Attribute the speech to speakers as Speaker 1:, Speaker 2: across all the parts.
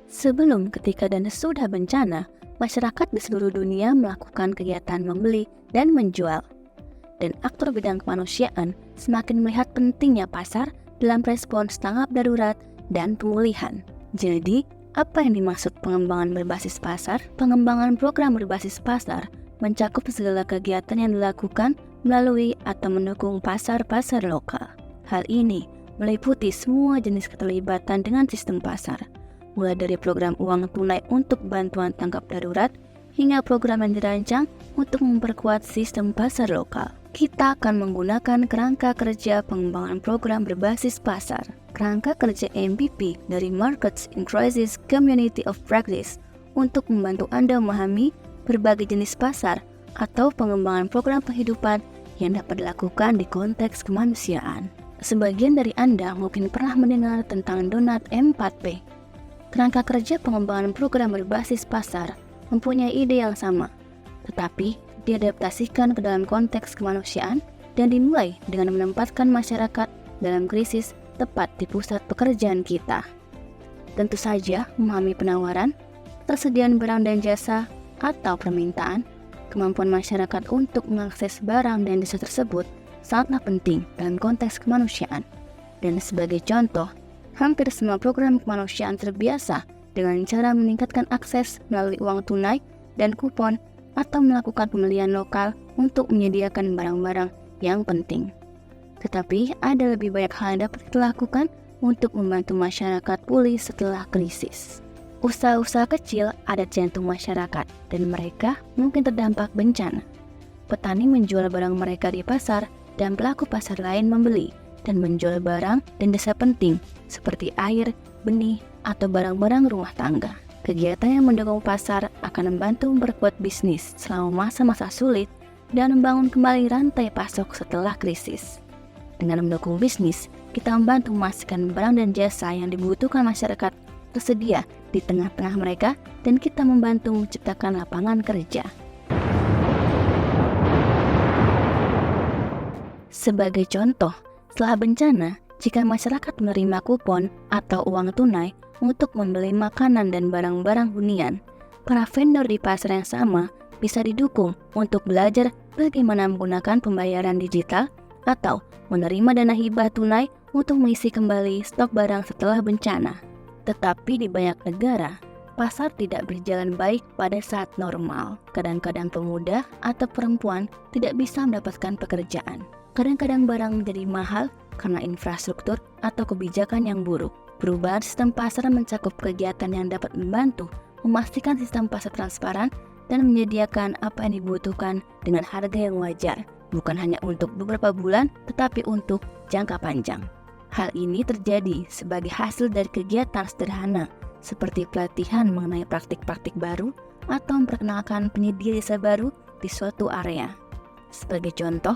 Speaker 1: Sebelum, ketika, dan sesudah bencana, masyarakat di seluruh dunia melakukan kegiatan membeli dan menjual. Dan aktor bidang kemanusiaan semakin melihat pentingnya pasar dalam respons tanggap darurat dan pemulihan. Jadi, apa yang dimaksud pengembangan berbasis pasar? Pengembangan program berbasis pasar mencakup segala kegiatan yang dilakukan melalui atau mendukung pasar-pasar lokal. Hal ini meliputi semua jenis keterlibatan dengan sistem pasar, mulai dari program uang tunai untuk bantuan tanggap darurat hingga program yang dirancang untuk memperkuat sistem pasar lokal. Kita akan menggunakan kerangka kerja pengembangan program berbasis pasar. Kerangka kerja MPP dari Markets in Crisis Community of Practice untuk membantu Anda memahami berbagai jenis pasar atau pengembangan program penghidupan yang dapat dilakukan di konteks kemanusiaan. Sebagian dari Anda mungkin pernah mendengar tentang donat M4P. Kerangka kerja pengembangan program berbasis pasar mempunyai ide yang sama, tetapi diadaptasikan ke dalam konteks kemanusiaan dan dimulai dengan menempatkan masyarakat dalam krisis tepat di pusat pekerjaan kita. Tentu saja, memahami penawaran, ketersediaan barang dan jasa, atau permintaan, kemampuan masyarakat untuk mengakses barang dan jasa tersebut sangatlah penting dalam konteks kemanusiaan. Dan sebagai contoh, hampir semua program kemanusiaan terbiasa dengan cara meningkatkan akses melalui uang tunai dan kupon atau melakukan pembelian lokal untuk menyediakan barang-barang yang penting. Tetapi ada lebih banyak hal yang dapat dilakukan untuk membantu masyarakat pulih setelah krisis. Usaha-usaha kecil ada jantung masyarakat dan mereka mungkin terdampak bencana. Petani menjual barang mereka di pasar dan pelaku pasar lain membeli dan menjual barang dan jasa penting seperti air, benih, atau barang-barang rumah tangga. Kegiatan yang mendukung pasar akan membantu memperkuat bisnis selama masa-masa sulit dan membangun kembali rantai pasok setelah krisis. Dengan mendukung bisnis, kita membantu memastikan barang dan jasa yang dibutuhkan masyarakat tersedia di tengah-tengah mereka dan kita membantu menciptakan lapangan kerja. Sebagai contoh, setelah bencana, jika masyarakat menerima kupon atau uang tunai untuk membeli makanan dan barang-barang hunian, para vendor di pasar yang sama bisa didukung untuk belajar bagaimana menggunakan pembayaran digital atau menerima dana hibah tunai untuk mengisi kembali stok barang setelah bencana. Tetapi di banyak negara, pasar tidak berjalan baik pada saat normal. Kadang-kadang pemuda atau perempuan tidak bisa mendapatkan pekerjaan. Kadang-kadang barang menjadi mahal karena infrastruktur atau kebijakan yang buruk. Perubahan sistem pasar mencakup kegiatan yang dapat membantu memastikan sistem pasar transparan dan menyediakan apa yang dibutuhkan dengan harga yang wajar, bukan hanya untuk beberapa bulan, tetapi untuk jangka panjang. Hal ini terjadi sebagai hasil dari kegiatan sederhana, seperti pelatihan mengenai praktik-praktik baru atau memperkenalkan penyedia jasa baru di suatu area. Sebagai contoh,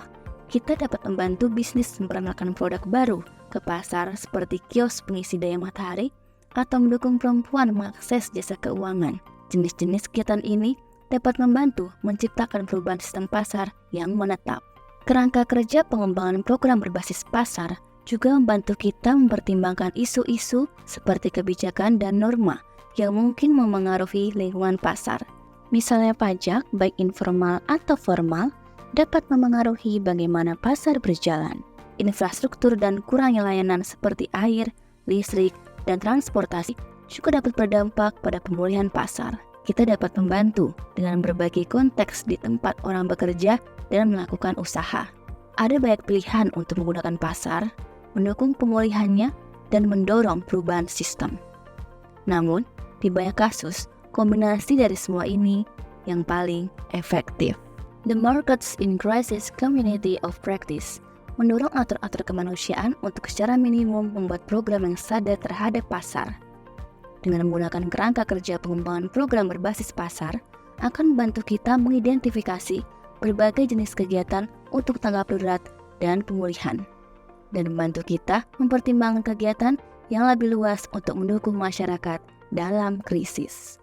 Speaker 1: kita dapat membantu bisnis memperkenalkan produk baru ke pasar seperti kios pengisi daya matahari atau mendukung perempuan mengakses jasa keuangan. Jenis-jenis kegiatan ini dapat membantu menciptakan perubahan sistem pasar yang menetap. Kerangka kerja pengembangan program berbasis pasar juga membantu kita mempertimbangkan isu-isu seperti kebijakan dan norma yang mungkin memengaruhi lingkungan pasar. Misalnya pajak, baik informal atau formal, dapat memengaruhi bagaimana pasar berjalan. Infrastruktur dan kurangnya layanan seperti air, listrik, dan transportasi juga dapat berdampak pada pemulihan pasar. Kita dapat membantu dengan berbagi konteks di tempat orang bekerja dan melakukan usaha. Ada banyak pilihan untuk menggunakan pasar, mendukung pemulihannya, dan mendorong perubahan sistem. Namun, di banyak kasus, kombinasi dari semua ini yang paling efektif. The Markets in Crisis Community of Practice mendorong atur-atur kemanusiaan untuk secara minimum membuat program yang sadar terhadap pasar. Dengan menggunakan kerangka kerja pengembangan program berbasis pasar, akan membantu kita mengidentifikasi berbagai jenis kegiatan untuk tanggap darurat dan pemulihan, dan membantu kita mempertimbangkan kegiatan yang lebih luas untuk mendukung masyarakat dalam krisis.